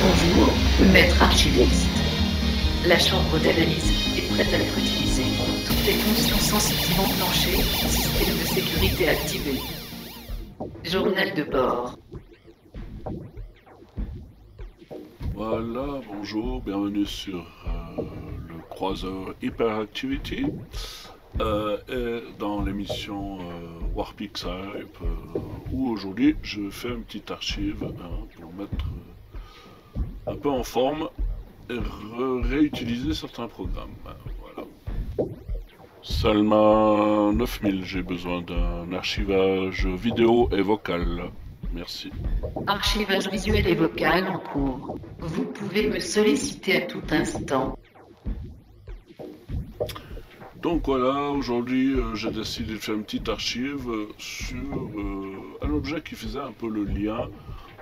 Bonjour, maître archiviste. La chambre d'analyse est prête à être utilisée. Toutes les fonctions sensibles enclenchées, système de sécurité activé. Journal de bord. Voilà, bonjour, bienvenue sur le croiseur Hyperactivity et dans l'émission Warp X-Hype où aujourd'hui je fais une petite archive pour mettre un peu en forme et réutiliser certains programmes. Voilà. Seulement 9000, j'ai besoin d'un archivage vidéo et vocal. Merci. Archivage visuel et vocal en cours. Vous pouvez me solliciter à tout instant. Donc voilà, aujourd'hui j'ai décidé de faire une petite archive sur un objet qui faisait un peu le lien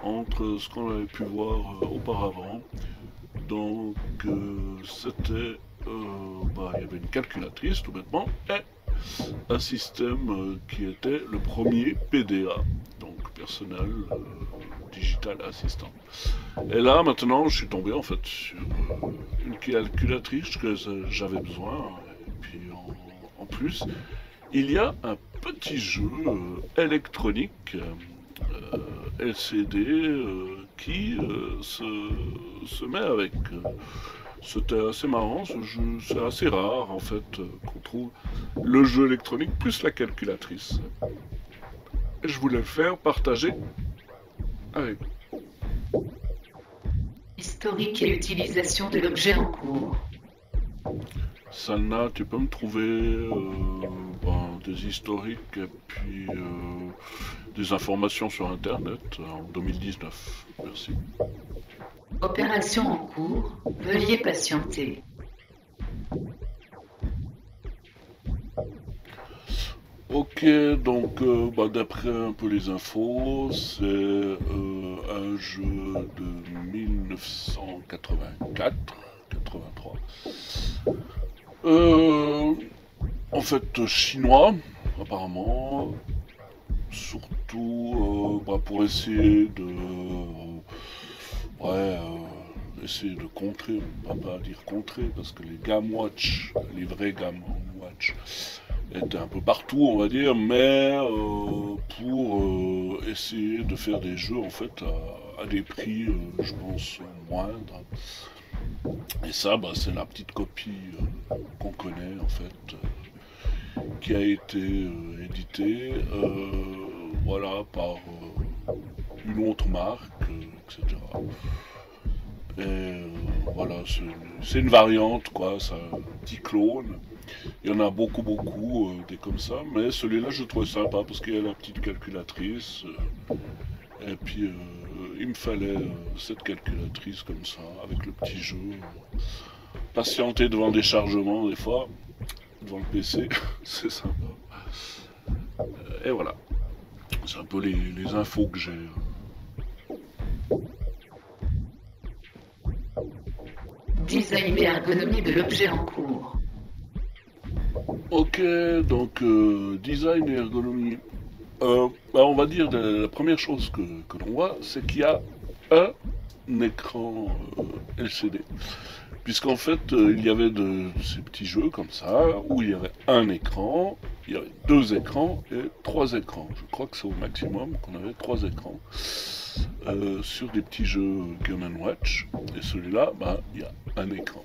entre ce qu'on avait pu voir auparavant. Donc c'était, il y avait une calculatrice tout bêtement et un système qui était le premier PDA, donc personnel digital assistant. Et là maintenant je suis tombé en fait sur une calculatrice que j'avais besoin. Et puis en plus il y a un petit jeu électronique LCD qui se met avec. C'était assez marrant, ce jeu, c'est assez rare en fait qu'on trouve le jeu électronique plus la calculatrice. Et je voulais le faire partager avec vous. Historique et utilisation de l'objet en cours. Salna, tu peux me trouver des historiques et puis des informations sur internet en 2019. Merci. Opération en cours. Veuillez patienter. Ok, donc d'après un peu les infos, c'est un jeu de 1984-83. En fait chinois, apparemment, surtout pour essayer de essayer de contrer, on va pas dire contrer, parce que les Game Watch, les vrais Game Watch, étaient un peu partout, on va dire, mais pour essayer de faire des jeux, en fait, à des prix, je pense, moindres. Et ça, c'est la petite copie qu'on connaît, en fait, qui a été éditée, voilà, par une autre marque, etc. Et voilà, c'est une variante, quoi, c'est un petit clone. Il y en a beaucoup, des comme ça, mais celui-là je le trouve sympa parce qu'il y a la petite calculatrice. Et puis il me fallait cette calculatrice comme ça, avec le petit jeu. Patienter devant des chargements des fois, devant le PC, c'est sympa. Et voilà, c'est un peu les infos que j'ai. Design et ergonomie de l'objet en cours. Ok, donc design et ergonomie. On va dire la première chose que l'on voit, c'est qu'il y a un écran LCD. Puisqu'en fait, il y avait ces petits jeux comme ça, où il y avait un écran, il y avait deux écrans et trois écrans. Je crois que c'est au maximum qu'on avait trois écrans. Sur des petits jeux Game & Watch. Et celui-là, il y a un écran.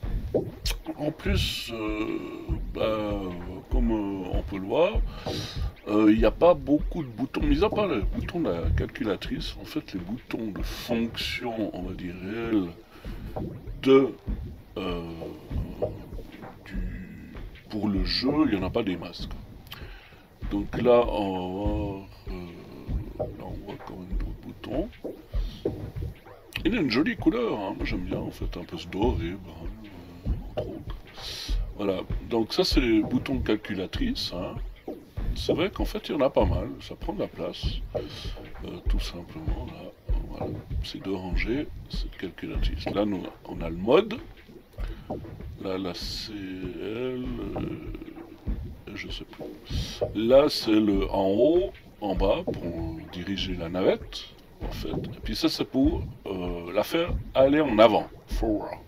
En plus, comme on peut le voir, Il n'y a pas beaucoup de boutons, mis à part le bouton de la calculatrice. En fait, les boutons de fonction, on va dire réelle, de pour le jeu, il n'y en a pas des masques. Donc là, on voit quand même d'autres boutons. Il a une jolie couleur, hein. Moi j'aime bien en fait, un peu ce doré, entre autres. Voilà, donc ça c'est les boutons de calculatrice, hein. C'est vrai qu'en fait il y en a pas mal, ça prend de la place, tout simplement, là, voilà, c'est de ranger cette calculatrice. Là nous, on a le mode, là la CL, je sais plus. Là c'est le en haut, en bas pour diriger la navette, en fait. Et puis ça c'est pour la faire aller en avant, forward.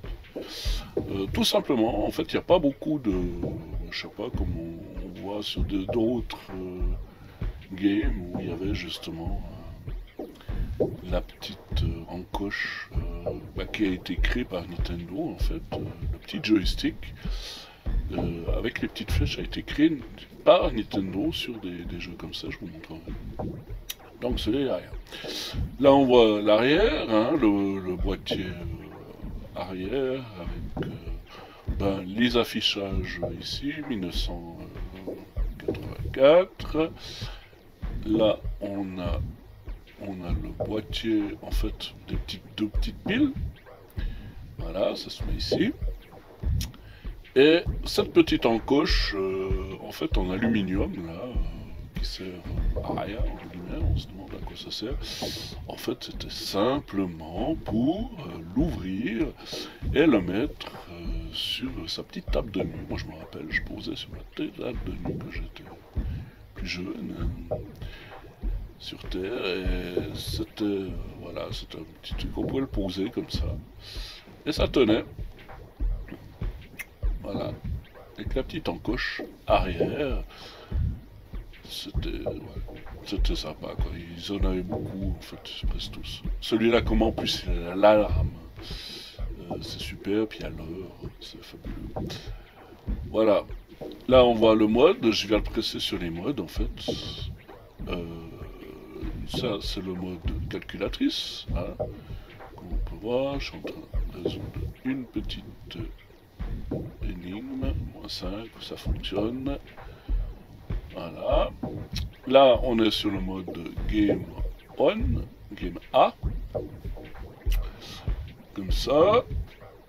Tout simplement, en fait, il n'y a pas beaucoup de, je sais pas, comme on voit sur d'autres games où il y avait justement la petite encoche qui a été créée par Nintendo, en fait, le petit joystick avec les petites flèches a été créé par Nintendo sur des jeux comme ça, je vous montrerai. Donc c'est l'arrière. Là on voit l'arrière, hein, le boîtier arrière avec les affichages ici, 1984. Là on a le boîtier en fait deux petites piles. Voilà, ça se met ici. Et cette petite encoche en fait en aluminium là qui sert à rien, on se demande à quoi ça sert. En fait, c'était simplement pour l'ouvrir et le mettre sur sa petite table de nuit. Moi, je me rappelle, je posais sur ma petite table de nuit quand j'étais plus jeune sur Terre. Et c'était, voilà, c'était un petit truc qu'on pouvait le poser comme ça. Et ça tenait. Voilà. Avec la petite encoche arrière. C'était sympa, quoi. Ils en avaient beaucoup, en fait, presque tous. Celui-là, comment en plus, il a l'alarme. C'est super, puis il y a l'heure, c'est fabuleux. Voilà. Là, on voit le mode. Je viens de presser sur les modes, en fait. Ça, c'est le mode calculatrice. Hein. Comme on peut voir, je suis en train de résoudre une petite énigme. -5, ça fonctionne. Voilà. Là, on est sur le mode Game On, Game A. Comme ça,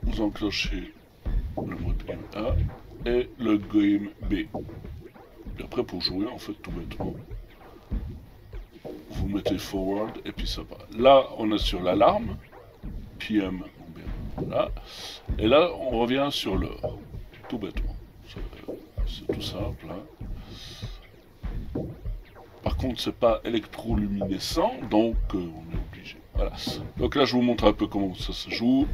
vous enclenchez le mode Game A et le Game B. Et après, pour jouer, en fait, tout bêtement, vous mettez forward et puis ça va. Là, on est sur l'alarme, PM, voilà. Et là, on revient sur l'heure, tout bêtement. C'est tout simple, hein. Par contre, c'est pas électroluminescent, donc on est obligé. Voilà. Donc là, je vous montre un peu comment ça se joue.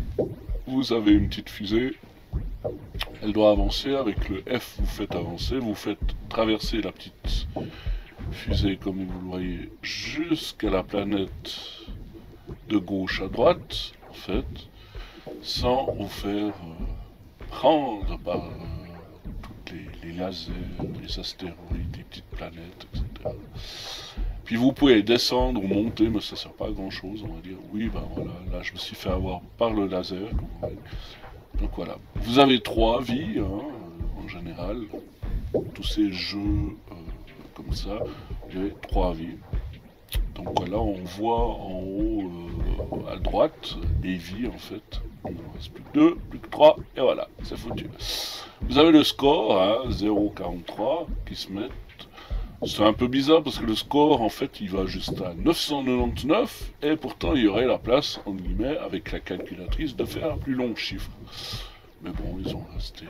Vous avez une petite fusée. Elle doit avancer. Avec le F, vous faites avancer. Vous faites traverser la petite fusée, comme vous le voyez, jusqu'à la planète de gauche à droite, en fait, sans vous faire prendre par les lasers, les astéroïdes, les petites planètes, etc. Puis vous pouvez descendre ou monter, mais ça ne sert pas à grand chose, on va dire. Oui, ben voilà, là je me suis fait avoir par le laser, comme vous voyez. Donc voilà. Vous avez 3 vies, hein, en général. Tous ces jeux comme ça, vous avez 3 vies. Donc voilà, on voit en haut à droite les vies en fait. Il ne reste plus que 2, plus que 3, et voilà, c'est foutu. Vous avez le score, hein, 0,43, qui se met. C'est un peu bizarre parce que le score en fait il va juste à 999 et pourtant il y aurait la place, entre guillemets, avec la calculatrice de faire un plus long chiffre. Mais bon, ils ont resté.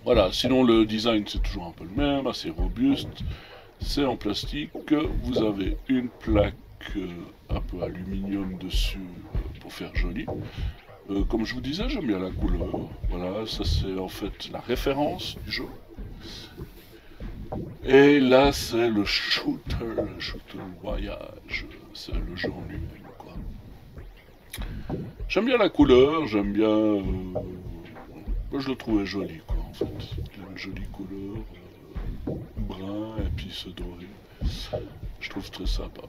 Voilà, sinon le design c'est toujours un peu le même, assez robuste. C'est en plastique, vous avez une plaque un peu aluminium dessus pour faire joli. Comme je vous disais, j'aime bien la couleur. Voilà, ça c'est en fait la référence du jeu. Et là c'est le shooter voyage, c'est le jeu en lui-même, quoi. J'aime bien la couleur, j'aime bien... je le trouvais joli, quoi, en fait. Il a une jolie couleur. brun et puis ce doré. Je trouve très sympa.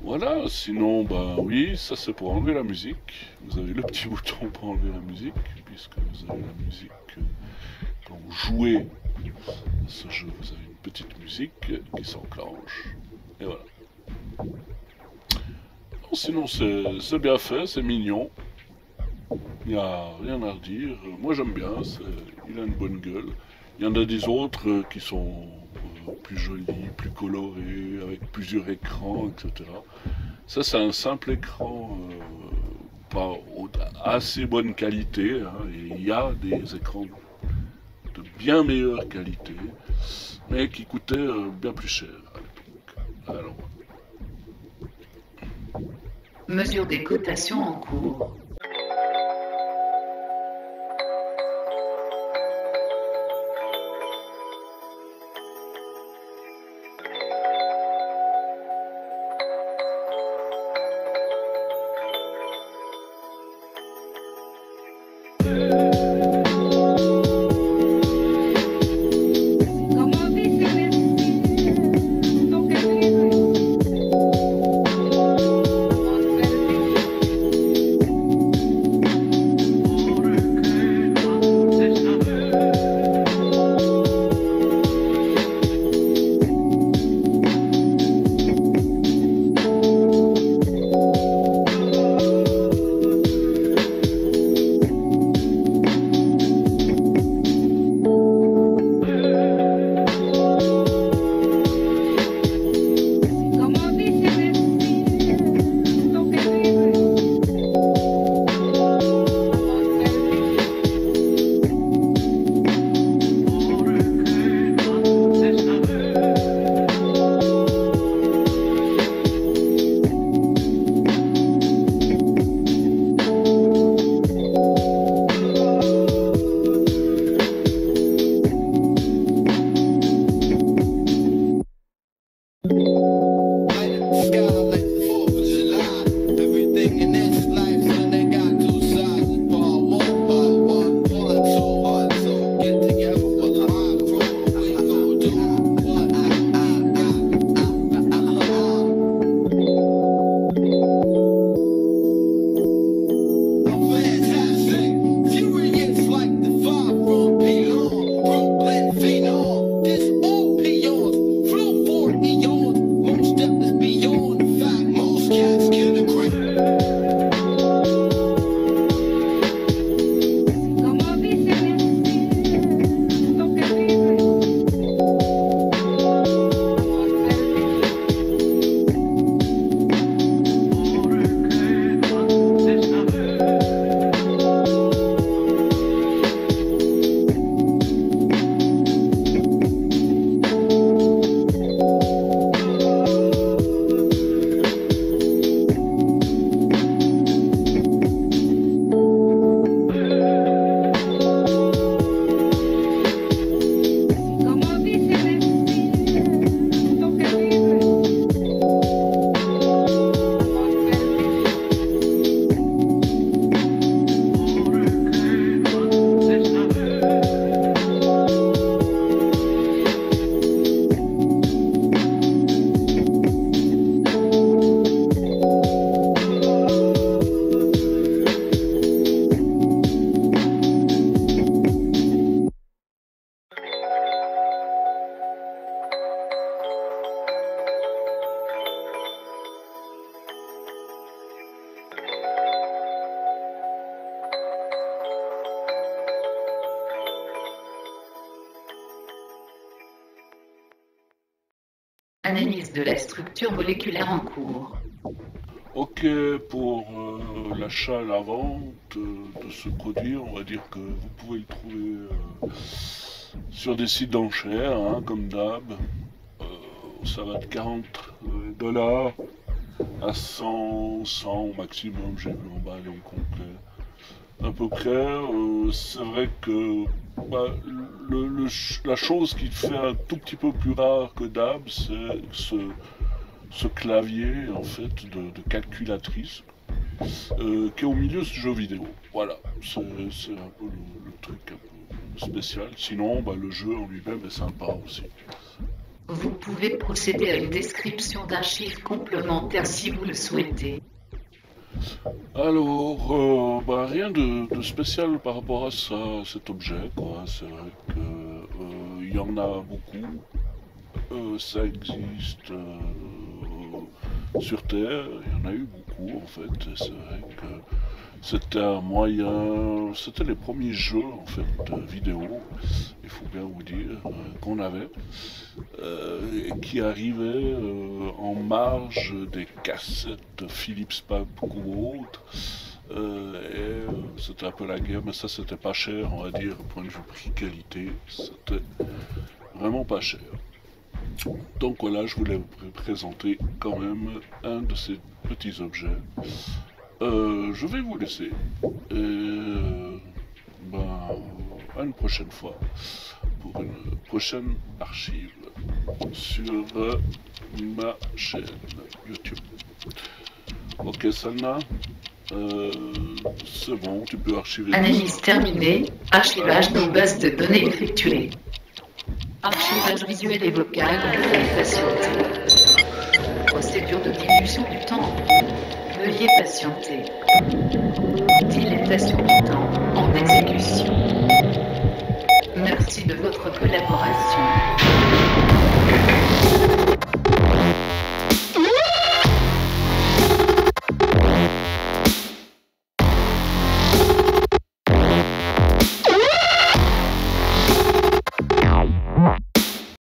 Voilà, sinon, bah oui, ça c'est pour enlever la musique. Vous avez le petit bouton pour enlever la musique, puisque vous avez la musique quand vous jouez à ce jeu, vous avez une petite musique qui s'enclenche. Et voilà. Non, sinon, c'est bien fait, c'est mignon. Il n'y a rien à redire. Moi j'aime bien, il a une bonne gueule. Il y en a des autres qui sont plus jolis, plus colorés, avec plusieurs écrans, etc. Ça, c'est un simple écran pas assez bonne qualité, hein, et il y a des écrans de bien meilleure qualité, mais qui coûtaient bien plus cher à l'époque. Alors, Mesure des cotations en cours. Analyse de la structure moléculaire en cours. ok, pour l'achat, la vente de ce produit, on va dire que vous pouvez le trouver sur des sites d'enchères, hein, comme d'hab. Ça va de 40 dollars à 100 au maximum, j'ai vu en bas les complets. À peu près, c'est vrai que bah, la chose qui fait un tout petit peu plus rare que d'hab, c'est ce clavier en fait de calculatrice qui est au milieu de ce jeu vidéo. Voilà, c'est un peu le truc un peu spécial. Sinon, le jeu en lui-même est sympa aussi. Vous pouvez procéder à une description d'archives complémentaires si vous le souhaitez. Alors, rien de spécial par rapport à ça, cet objet, quoi. C'est vrai que il y en a beaucoup. Ça existe sur Terre. Il y en a eu beaucoup, en fait. C'est vrai que c'était un moyen. C'était les premiers jeux, en fait, vidéo. Il faut bien vous dire qu'on avait. Qui arrivaient en marge des cassettes Philips Pack ou autres. C'était un peu la guerre, mais ça c'était pas cher, on va dire, point de vue prix-qualité, c'était vraiment pas cher. Donc voilà, je voulais vous présenter quand même un de ces petits objets. Je vais vous laisser. À une prochaine fois pour une prochaine archive sur ma chaîne YouTube. Ok Salma, c'est bon, tu peux archiver. Analyse terminée, archivage dans base de données effectué. Archivage visuel et vocal, veuillez patienter. Procédure de diminution du temps. Veuillez patienter. Dilatation du temps en exécution.